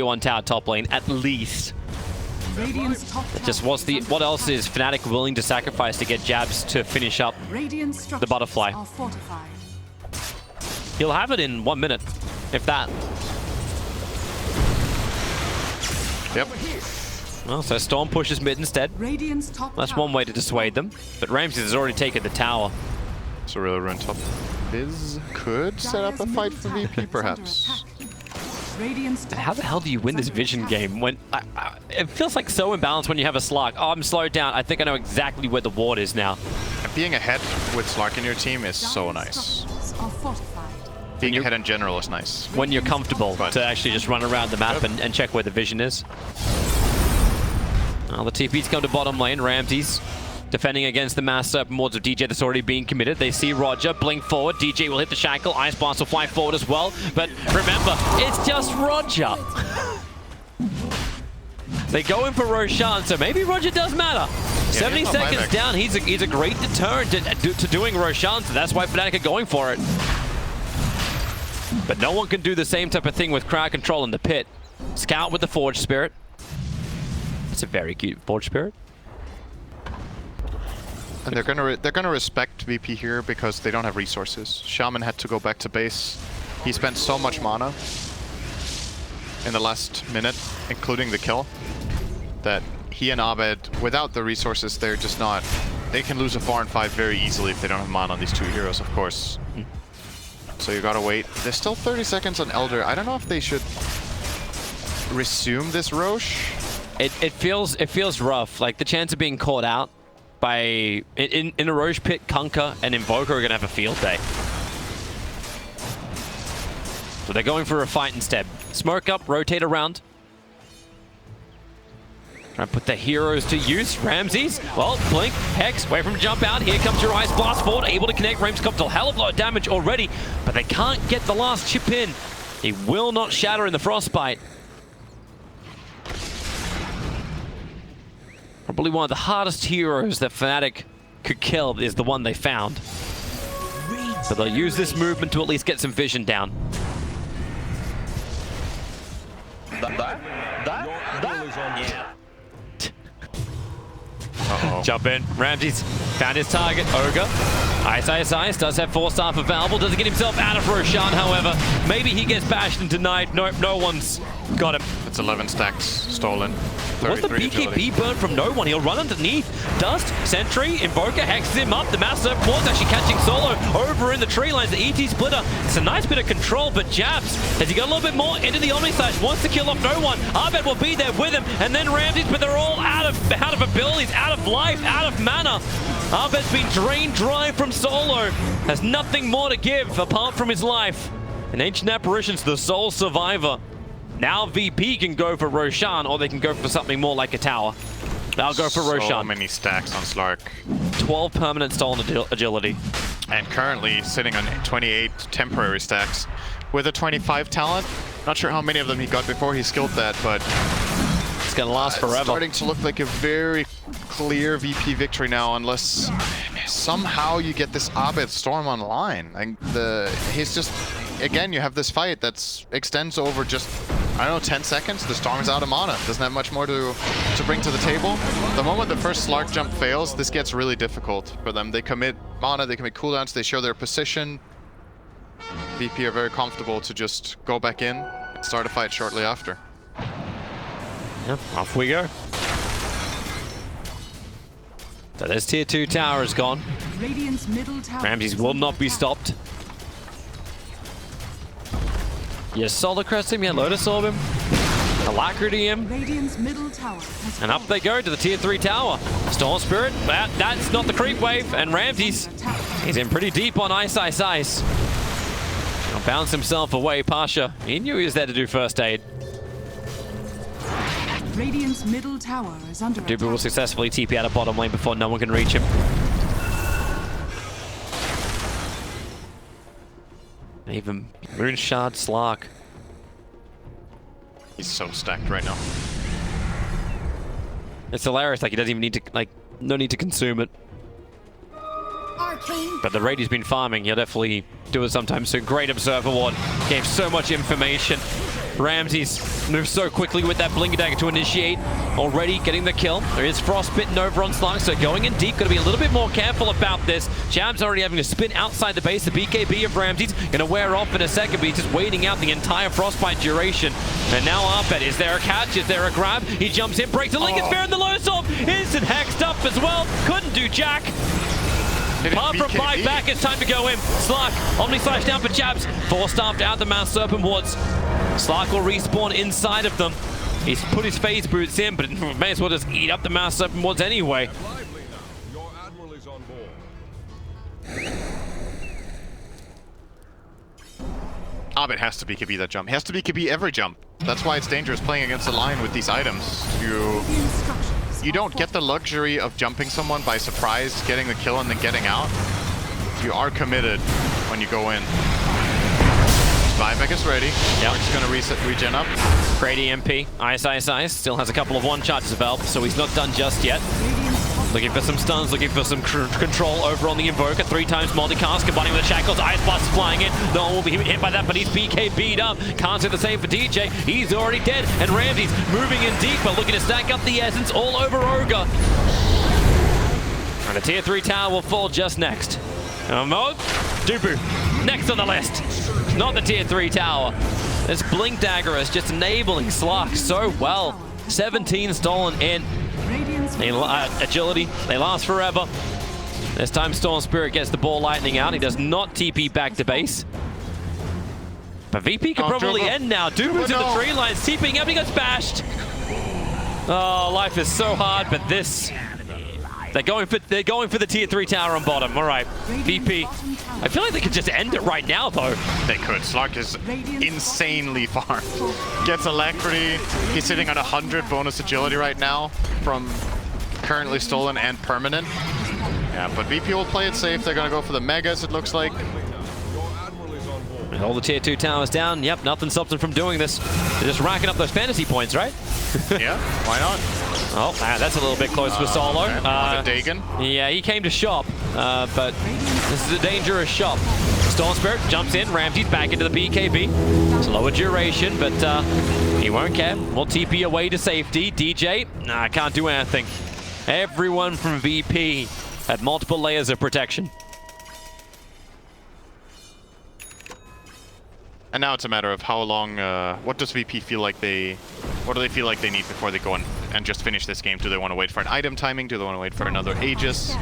on tower top lane, at least. Just what else is Fnatic willing to sacrifice to get jabs to finish up the butterfly? He'll have it in 1 minute, if that. Yep. Well, so Storm pushes mid instead. That's one way to dissuade them. But Ramses has already taken the tower. So really run top. Biz could set up a fight for VP, perhaps. How the hell do you win this vision game when it feels like so imbalanced when you have a Slark? Oh, I'm slowed down. I think I know exactly where the ward is now. And being ahead with Slark in your team is so nice. Being ahead in general is nice. When you're comfortable to actually just run around the map and check where the vision is. Well, the TP's come to bottom lane. Ramses defending against the mass serpent wards of DJ that's already being committed. They see Roger blink forward. DJ will hit the shackle. Ice Blast will fly forward as well. But remember, it's just Roger. They go in for Roshan, so maybe Roger does matter. Yeah, 70 seconds down, he's a great deterrent to doing Roshan, so that's why Fnatic are going for it. But no one can do the same type of thing with crowd control in the pit. Scout with the Forge Spirit. It's a very cute Forge Spirit. And they're gonna respect VP here because they don't have resources. Shaman had to go back to base. He spent so much mana in the last minute, including the kill, that he and Abed, without the resources, they're just not. They can lose a 4-5 very easily if they don't have mana on these two heroes, of course. So you gotta wait. There's still 30 seconds on Elder. I don't know if they should resume this Roche. It feels rough. Like the chance of being caught out by in a Roche pit, Kunkka and Invoker are gonna have a field day. So they're going for a fight instead. Smoke up, rotate around. Trying to put the heroes to use. Ramses, well, blink, Hex, wait from jump out. Here comes your Ice Blast forward, able to connect. Ramses comes to a hell of a lot of damage already, but they can't get the last chip in. He will not shatter in the Frostbite. Probably one of the hardest heroes that Fnatic could kill is the one they found. So they'll use this movement to at least get some vision down. Yeah. Uh-oh. Jump in. Ramses found his target. Ogre. Ice does have 4-star for Valval. Doesn't get himself out of Roshan, however. Maybe he gets bashed and denied. Nope, no one's got him. It's 11 stacks stolen. What's the BKB burn from no one? He'll run underneath. Dust, Sentry, Invoker hexes him up. The Master Force actually catching Solo over in the tree lines. The ET splitter. It's a nice bit of control, but Jabs, has he got a little bit more into the Omni Slash? Wants to kill off no one. Abed will be there with him, and then Ramses, but they're all out of abilities, out of life, out of mana. Abed's been drained dry from Solo. Has nothing more to give apart from his life. An Ancient Apparition's the sole survivor. Now VP can go for Roshan, or they can go for something more like a tower. They'll go for Roshan. So many stacks on Slark. 12 permanent stolen agility. And currently sitting on 28 temporary stacks. With a 25 talent, not sure how many of them he got before he skilled that, but it's gonna last forever. It's starting to look like a very clear VP victory now, unless somehow you get this Abed Storm online. Like he's just, again, you have this fight that extends over just, I don't know, 10 seconds. The Storm's out of mana. Doesn't have much more to bring to the table. The moment the first Slark jump fails, this gets really difficult for them. They commit mana, they commit cooldowns, they show their position. VP are very comfortable to just go back in and start a fight shortly after. Yep, off we go. So this tier 2 tower is gone. Ramses will not be stopped. You Solar Crest him, you Lotus Orb him, Alacrity him, and up they go to the tier 3 tower. Storm Spirit, that's not the creep wave, and Ramses, he's in pretty deep on Ice. He'll bounce himself away. Pasha, he knew he was there to do first aid. Radiant's middle tower is under attack. Dubu will successfully TP out of bottom lane before no one can reach him. Even Moonshard Slark. He's so stacked right now. It's hilarious, like he doesn't even need to, like, no need to consume it. But the raid he's been farming, he'll definitely do it sometime soon. Great Observer Ward, gave so much information. Ramses moves so quickly with that Blinker Dagger to initiate. Already getting the kill. There is Frostbitten over on Slark, so going in deep. Got to be a little bit more careful about this. Jab's already having to spin outside the base. The BKB of Ramses going to wear off in a second, but he's just waiting out the entire Frostbite duration. And now Arpet, is there a catch? Is there a grab? He jumps in, breaks the link, it's fair in the low sword. Instant hexed up as well. Couldn't do jack. Apart from buyback, it's time to go in. Slark, Omni Slash down for Jabs. Four-staffed out the Mass Serpent wards. Slark will respawn inside of them. He's put his phase boots in, but may as well just eat up the Mass Serpent wards anyway. Your admiral is on board. Abed has to BKB that jump. He has to BKB every jump. That's why it's dangerous playing against the line with these items. You don't get the luxury of jumping someone by surprise, getting the kill, and then getting out. You are committed when you go in. Buyback is ready. Yep. He's going to reset, regen up. Great EMP. Ice. Still has a couple of one charges available, so he's not done just yet. Looking for some stuns, looking for some control over on the Invoker. 3 times multicast, combining with the Shackles. Ice Blast is flying in. No one will be hit by that, but he's BKB'd up. Can't say the same for DJ. He's already dead. And Ramses moving in deeper, looking to stack up the Essence all over Ogre. And the tier 3 tower will fall just next. Dubu, next on the list. Not the tier 3 tower. This Blink Dagger is just enabling Slark so well. 17 stolen in. Agility, they last forever. This time Storm Spirit gets the ball lightning out. He does not TP back to base. But VP can probably end now. Dubu's in the tree lines, TPing up, he gets bashed. Oh, life is so hard, but this... They're going for the tier 3 tower on bottom. All right, VP. I feel like they could just end it right now, though. They could. Slark is insanely far. Gets Alacrity. He's sitting on 100 bonus agility right now from currently stolen and permanent. Yeah, but VP will play it safe. They're going to go for the Megas, it looks like. And all the tier 2 towers down. Yep, nothing stops them from doing this. They're just racking up those fantasy points, right? Yeah, why not? Oh, that's a little bit close for Solo. Dagon. Yeah, he came to shop, but this is a dangerous shop. Storm Spirit jumps in, Ramses back into the BKB. It's lower duration, but he won't care. We'll TP away to safety. DJ, nah, can't do anything. Everyone from VP had multiple layers of protection. And now it's a matter of how long, what does VP feel like what do they feel like they need before they go and just finish this game? Do they want to wait for an item timing? Do they want to wait for another Aegis?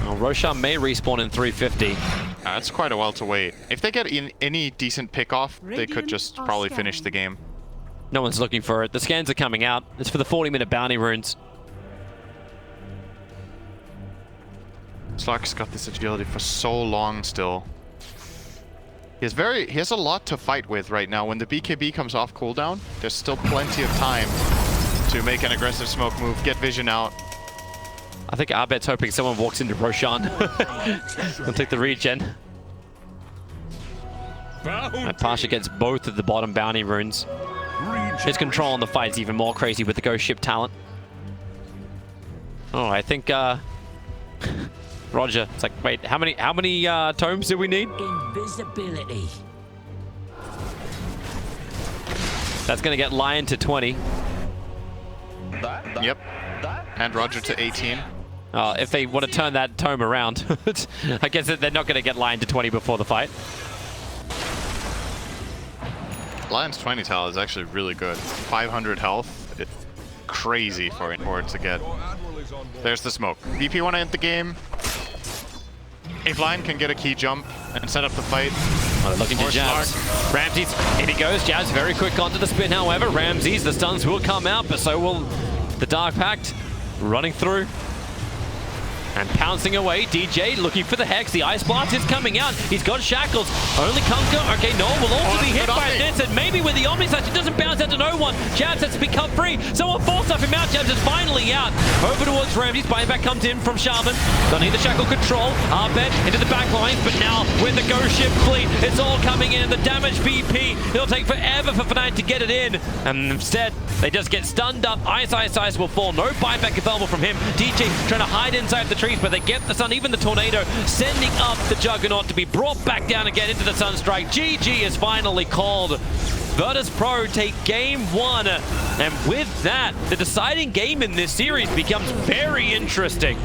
Well, Roshan may respawn in 350. That's quite a while to wait. If they get in any decent pick-off, they could just probably finish the game. No one's looking for it. The scans are coming out. It's for the 40-minute bounty runes. Slark's got this agility for so long still. He has a lot to fight with right now. When the BKB comes off cooldown, there's still plenty of time to make an aggressive smoke move, get vision out. I think Arbet's hoping someone walks into Roshan. We'll take the regen. And Pasha gets both of the bottom bounty runes. His control on the fight is even more crazy with the ghost ship talent. Oh, I think Roger, it's like, wait, how many tomes do we need? Invisibility. That's gonna get Lion to 20. Yep. And Roger to 18. If they want to turn that tome around, I guess they're not gonna get Lion to 20 before the fight. Lion's 20 tile is actually really good. 500 health. It's crazy for it to get. There's the smoke. VP want to end the game. If Lion can get a key jump and set up the fight. Oh, they're looking to Jabs. Ramses, in he goes. Jabs very quick onto the spin, however. Ramses, the stuns will come out, but so will the Dark Pact. Running through. And pouncing away, DJ looking for the Hex. The Ice Blast is coming out. He's got Shackles. Only Kunkka. Okay, Noel will also be hit by this. And maybe with the Omni Slash, it doesn't bounce out to no one. Jabs has to be cut free. Someone force up him out. Jabs is finally out. Over towards Ramses. Buyback comes in from Shaman. Don't need the Shackle control. Arbet into the back lines. But now with the Ghost Ship fleet, it's all coming in. The damage VP. It'll take forever for Fnatic to get it in. And instead, they just get stunned up. Ice will fall. No buyback available from him. DJ trying to hide inside the trees, but they get the sun. Even the Tornado sending up the Juggernaut to be brought back down again into the Sunstrike. GG is finally called. Virtus.pro take game 1. And with that, the deciding game in this series becomes very interesting.